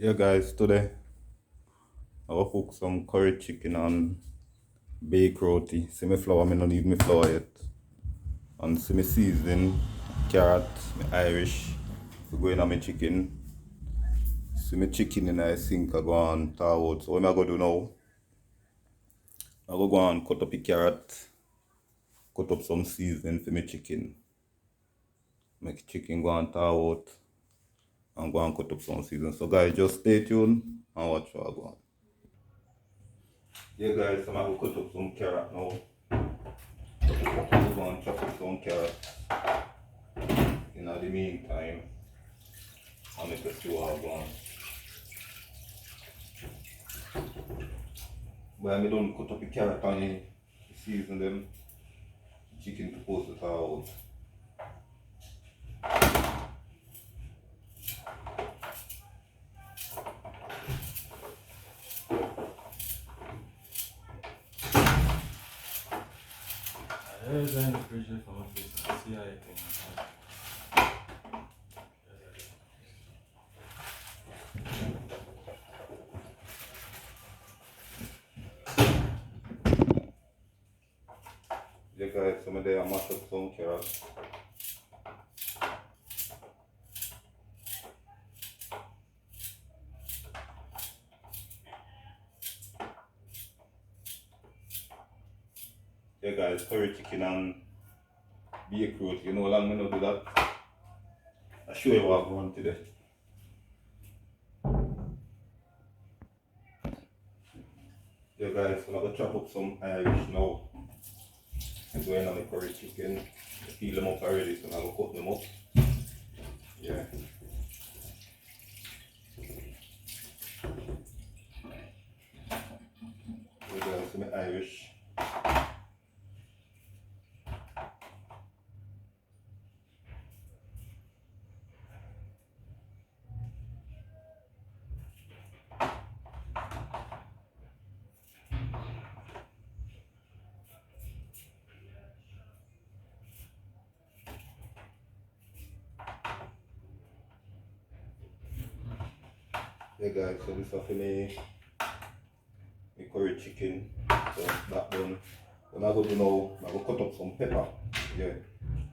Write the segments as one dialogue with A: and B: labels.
A: Yeah, guys, today I will cook some curry chicken and baked roti. See my flour, I don't need my flour yet. And see my seasoning, carrot, my Irish. We go in on my chicken. See my chicken in the sink, I go and thaw out. So what I go do now, I go and cut up the carrot, cut up some seasoning for my chicken. Make chicken go and thaw out and go and cut up some seasoning. So guys, just stay tuned and watch how I go on. Yeah guys, so I'm going to cut up some carrot now. We're going to chop up some carrot. In the meantime, I'll make a stew all gone. When I don't cut up the carrot and season them, chicken supposed to thaw out.
B: There's an appreciation from a place. See how you can.
A: Yeah guys, some of them I mash up some carrots. Yeah guys, curry chicken and baked roti. You know how long I do that? I'll show you what I'm going today. Yeah guys, so I'm going to chop up some Irish now. I'm going on the curry chicken. I peel them up already, so I'm going to cut them up. Yeah. Yeah guys, some Irish. Yeah guys, so this is for me curry chicken. So that done. What I go do now, I go cut up some pepper. Yeah.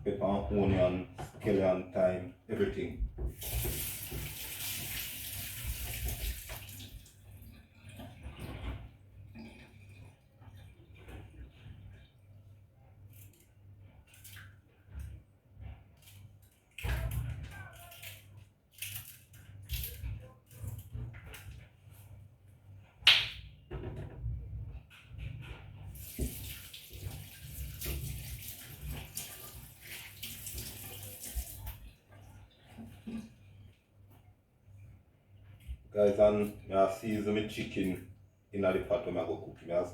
A: Pepper and onion, scallion, thyme, everything. Guys, and I season my chicken in the pot when I go cook. I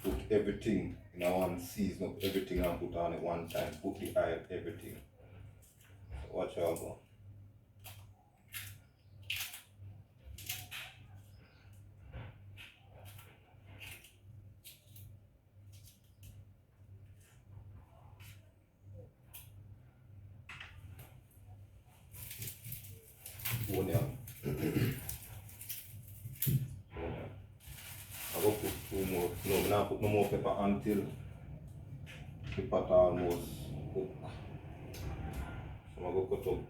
A: put everything in a one season up everything and put on it one time. Put the oil, everything. So watch how I go. Onion. I go put two more. No, I'm not put no more pepper until the pot almost cook. So I go cut up.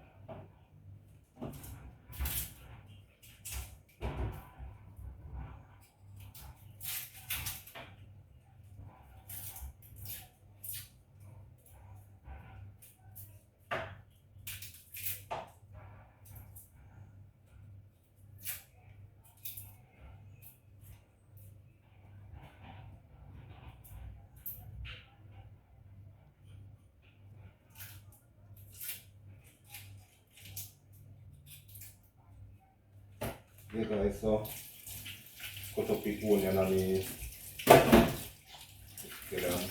A: Yeah guys, so cut up the onion and the scallion.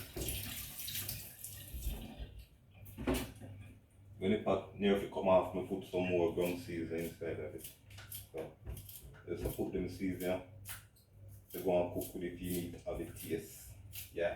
A: When the pot near to come off, I put some more ground seasoning inside of it. So just put them seasoning. They go and cook with it, you need to have the taste. Yeah.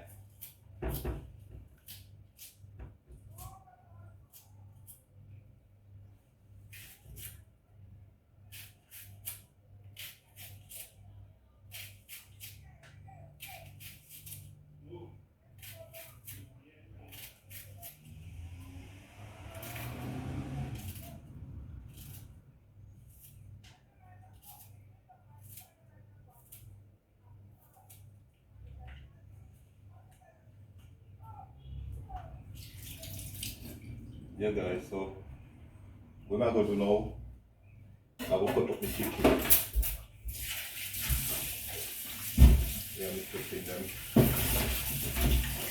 A: Yeah guys, so what am I gonna do now? I will cut up the chicken. Yeah, I'm putting them.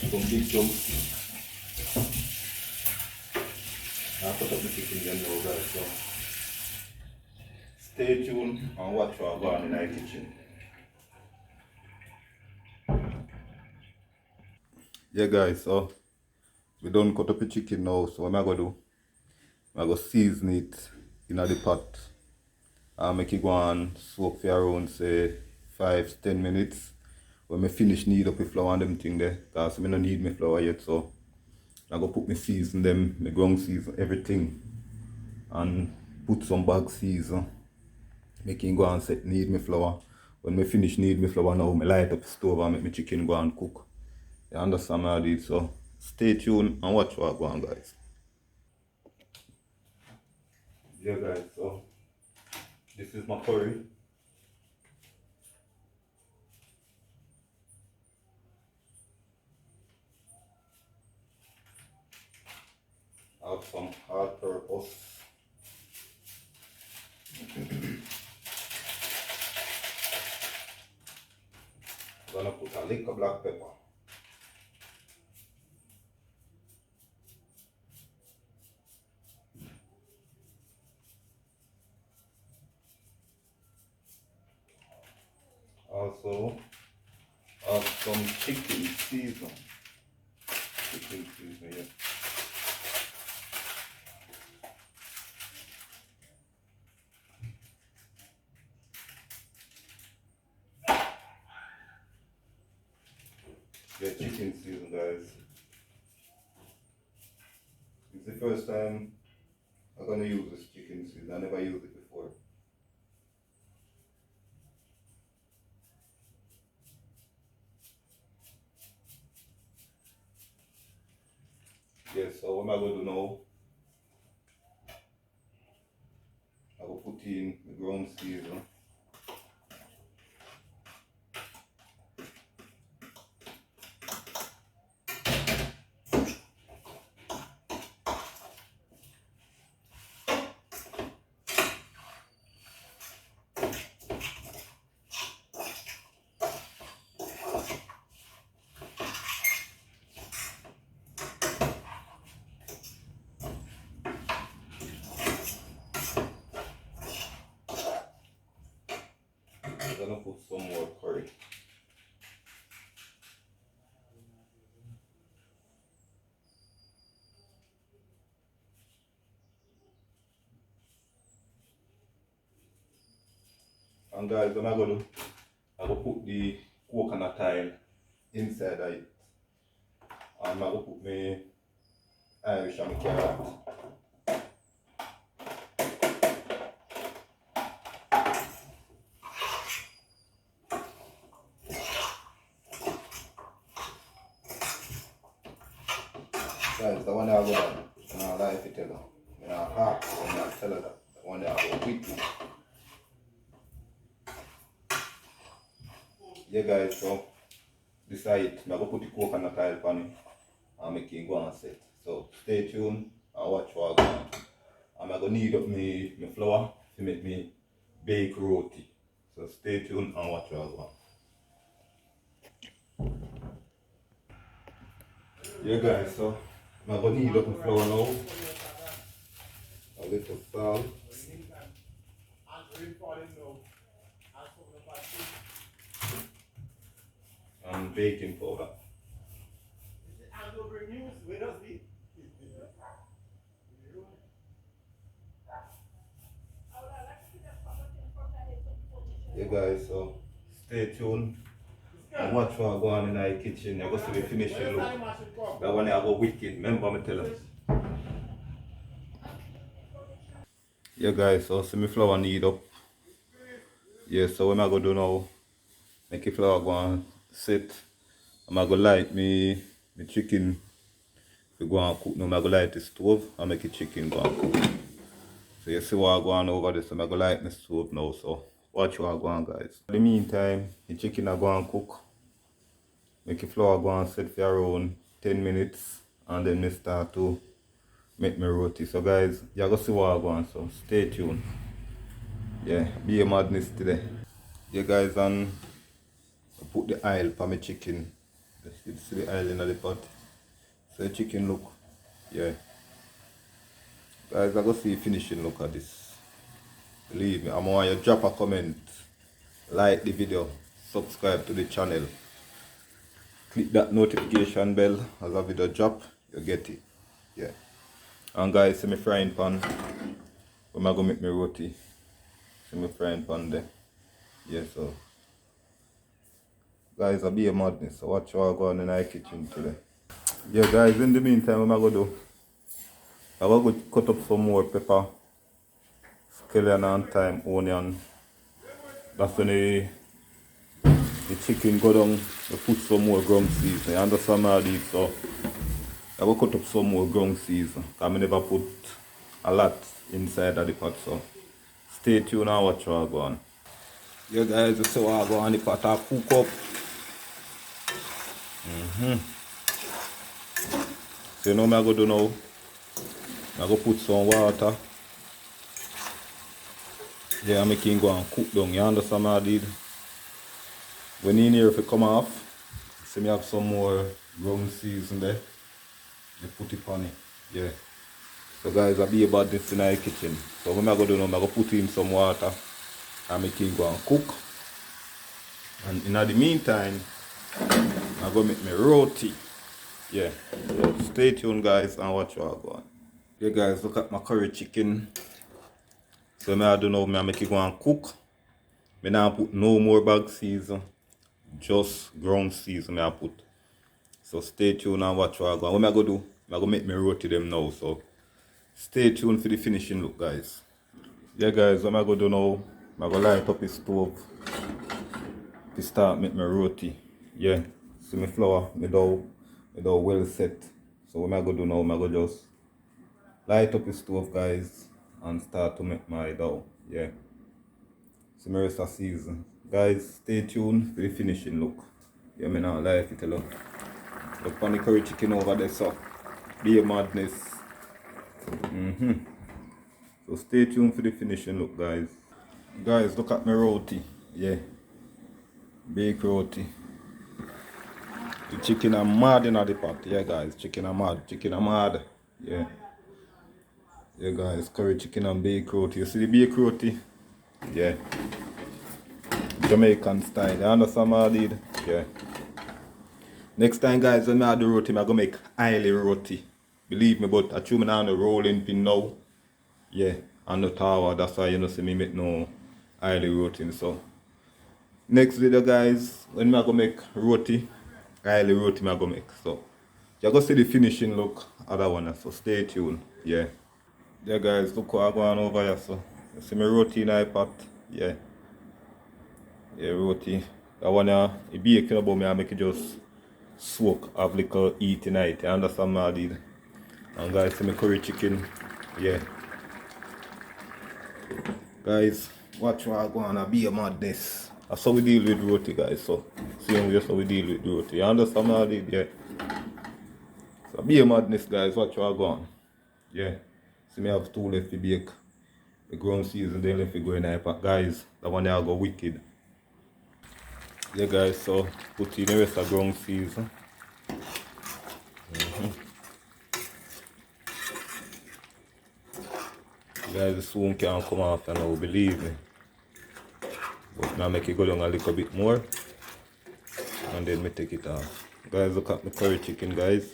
A: Some big chunks. I'll cut up the chicken then now guys. So stay tuned and watch what I go on in our kitchen. Yeah guys, so we done cut up the chicken now, so what am I gonna do? I'm gonna season it in the pot. I'll make it go on soak for around say 5 to 10 minutes. When I finish knead up the flour and them thing there, because I don't need my flour yet, so I go put my season them, my ground season, everything, and put some bag season. Make it go and set knead my flour. When I finish knead my flour now, I light up the stove and make my chicken go and cook. You understand how I do it? So stay tuned and watch what I go on guys. Yeah guys, so this is my curry. I have some hard purpose. I'm gonna put a little black pepper. Also add some chicken season. Chicken season, yeah. Yeah, chicken season guys. It's the first time I'm gonna use this chicken season. I never used it before. Yeah, so what am I gonna do now? I will put in the ground season. I'm gonna put some more curry. And guys, what I'm gonna do, I will put the coconut oil inside of it. And I will put my Irish and my carrot. Guys, the one that I go down, and I like to tell her. And I ask, and I tell her that. The one that I go quickly. Yeah guys, so this is it. I'm gonna put the coconut oil on it and make it go and set. So stay tuned and watch what I go on. And I'm gonna need up my flour to make me bake roti. So stay tuned and watch what I go on. Yeah guys, so I'm gonna need up my flour now. A little salt. And baking powder. Yeah guys, so stay tuned and watch what I go on in our kitchen. You're going to see me finish the look. That one I go wicked, remember me tell them. Yeah guys, so see me flour knead up. Yeah, so what am I going to do now? Make the flour go and sit. I'm going to light me chicken to go and cook. Now I'm going to light the stove and make the chicken go and cook. So you see what I go on over this. I'm going to light my stove now, so watch what I go on guys. In the meantime, the chicken I go and cook. Make the flour go and set for around 10 minutes and then I make me roti. So guys, you're gonna see what I want, so stay tuned. Yeah, be a madness today. Yeah guys, and I put the oil for my chicken. You see the oil in the pot. So the chicken look. Yeah. Guys, I go see finishing look at this. Believe me, I'm want you to drop a comment, like the video, subscribe to the channel. Click that notification bell as a video drop, you get it. Yeah. And guys, see my frying pan. When I go make my roti. See my frying pan there. Yeah, so guys, I'll be a madness. So watch how I go on in the kitchen today. Yeah guys, in the meantime, what I'm gonna do, I'm gonna cut up some more pepper, scallion and thyme, onion. That's when the chicken go down, we put some more ground seasoning. You understand all these, so I will cut up some more ground seasoning. I never put a lot inside of the pot, so stay tuned and watch how I go on. Yeah guys, you see what I go on the pot, I cook up. So you know what I'm going to do now? I'm going to put some water. Yeah, I'm making go and cook down. You understand what I did? When in here, if it come off, see me have some more ground season there. You put it on it. Yeah. So guys, I'll be about this in the kitchen. So what I'm going to do now, I'm going to put in some water. I'm making go and cook. And in the meantime, I'm going to make my roti. Yeah. So stay tuned guys and watch what I go on. Yeah guys, look at my curry chicken. So I do now, I make it go and cook. I now put no more bag season. Just ground season I put. So stay tuned and watch what I go on. What I go do? I go make me roti them now. So stay tuned for the finishing look guys. Yeah guys, what I go do now? I go light up the stove to start make my roti. Yeah. See my flour, my dough well set. So what I go do now? I go just light up the stove guys and start to make my dough. Yeah. So my rest of season. Guys, stay tuned for the finishing look. Yeah, me not lie if you tell you. Look on the curry chicken over there, so be a madness. So stay tuned for the finishing look guys. Guys, look at my roti. Yeah. Baked roti. The chicken are mad in the pot. Yeah guys, chicken are mad. Chicken are mad. Yeah. Yeah guys, curry chicken and baked roti. You see the baked roti? Yeah. Jamaican style. You understand what I did? Yeah. Next time guys, when I do roti, I'm gonna make oily roti. Believe me, but I chew me on the rolling pin now. Yeah. On the tower. That's why you know see me make no oily roti. So next video guys, when I gonna make roti, oily roti I gonna make. So you're gonna see the finishing look of that one. So stay tuned. Yeah. Yeah guys, look what I'm going over here. So you see my roti in the pot. Yeah. Yeah, roti. That one it baking about me, I make it just soak, have little eat tonight. You understand what I did? And guys, see my curry chicken. Yeah. Guys, watch what I go on, be a madness. That's how we deal with roti guys. So see how we deal with roti. You understand what I did? Yeah. So be a madness guys, watch what I go on. Yeah. See me have two left to bake. The ground season then left to go in the pot. Guys, that one there go wicked. Yeah guys, so put in the rest of ground season. Guys, the soon can come after now, believe me. But now make it go down a little bit more. And then me take it off. Guys, look at my curry chicken guys.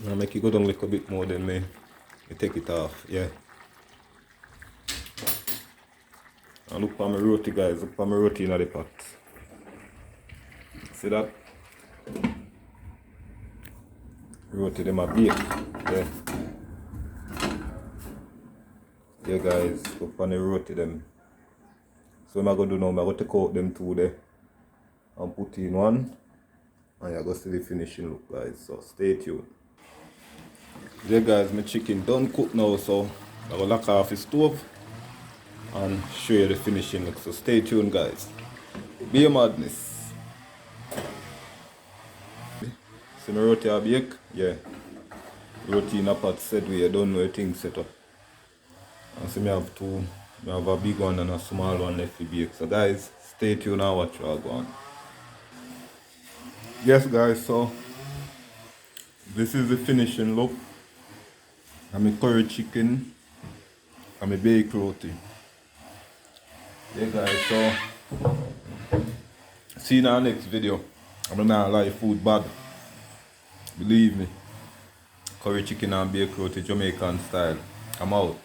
A: Now make it go down a little bit more, then me take it off, yeah. And look for my roti guys, look for my roti in the pot. See that? Roti them a bake, yeah. Yeah guys, look for the roti them. So what I'm going to do now, I'm going to take out them two there. And put in one. And you're going to see the finishing look guys, so stay tuned. Yeah guys, my chicken done cook now, so I will lock off the stove. and show you the finishing look. So stay tuned, guys. Be a madness. See my roti I bake? Yeah. Roti in a pot set where you don't know things set up. And see me have two. I have a big one and a small one left to bake. So guys, stay tuned and watch what go on. Yes guys, so this is the finishing look. And my curry chicken and my baked roti. Yeah guys, so see you in our next video. I'm not like food bad. Believe me. Curry chicken and baked roti Jamaican style. I'm out.